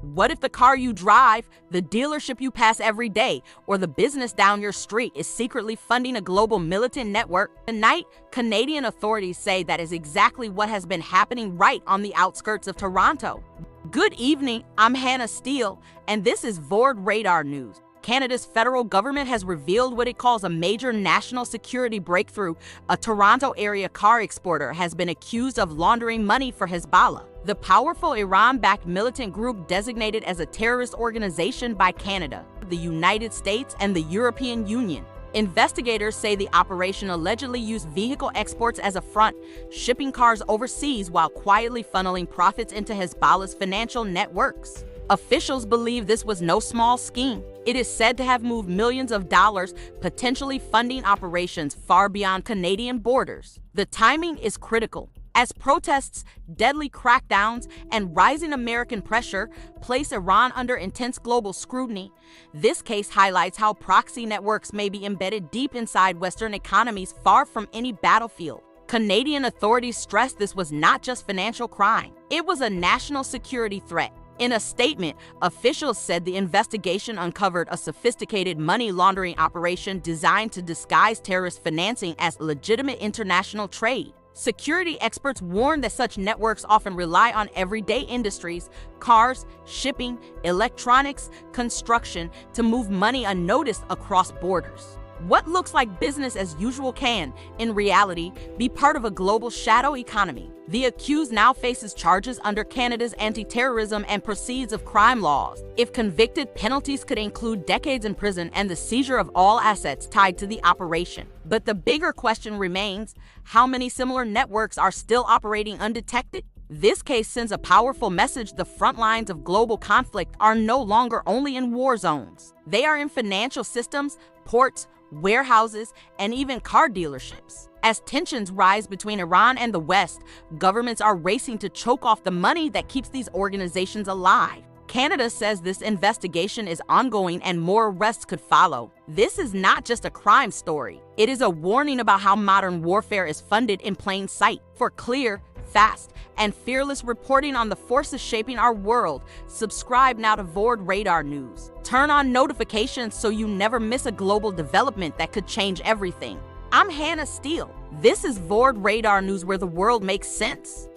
What if the car you drive, the dealership you pass every day, or the business down your street is secretly funding a global militant network? Tonight, Canadian authorities say that is exactly what has been happening right on the outskirts of Toronto. Good evening, I'm Hannah Steele, and this is Vord Radar News. Canada's federal government has revealed what it calls a major national security breakthrough. A Toronto area car exporter has been accused of laundering money for Hezbollah, the powerful Iran-backed militant group designated as a terrorist organization by Canada, the United States, and the European Union. Investigators say the operation allegedly used vehicle exports as a front, shipping cars overseas while quietly funneling profits into Hezbollah's financial networks. Officials believe this was no small scheme. It is said to have moved millions of dollars, potentially funding operations far beyond Canadian borders. The timing is critical, as protests, deadly crackdowns, and rising American pressure place Iran under intense global scrutiny. This case highlights how proxy networks may be embedded deep inside Western economies far from any battlefield. Canadian authorities stressed this was not just financial crime, it was a national security threat. In a statement, officials said the investigation uncovered a sophisticated money laundering operation designed to disguise terrorist financing as legitimate international trade. Security experts warn that such networks often rely on everyday industries, cars, shipping, electronics, construction, to move money unnoticed across borders. What looks like business as usual can, in reality, be part of a global shadow economy. The accused now faces charges under Canada's anti-terrorism and proceeds of crime laws. If convicted, penalties could include decades in prison and the seizure of all assets tied to the operation. But the bigger question remains, how many similar networks are still operating undetected? This case sends a powerful message: the front lines of global conflict are no longer only in war zones. They are in financial systems, ports, warehouses, and even car dealerships. As tensions rise between Iran and the West, governments are racing to choke off the money that keeps these organizations alive. Canada says this investigation is ongoing and more arrests could follow. This is not just a crime story. It is a warning about how modern warfare is funded in plain sight. For clear, fast, and fearless reporting on the forces shaping our world, subscribe now to Vord Radar News. Turn on notifications so you never miss a global development that could change everything. I'm Hannah Steele. This is Vord Radar News, where the world makes sense.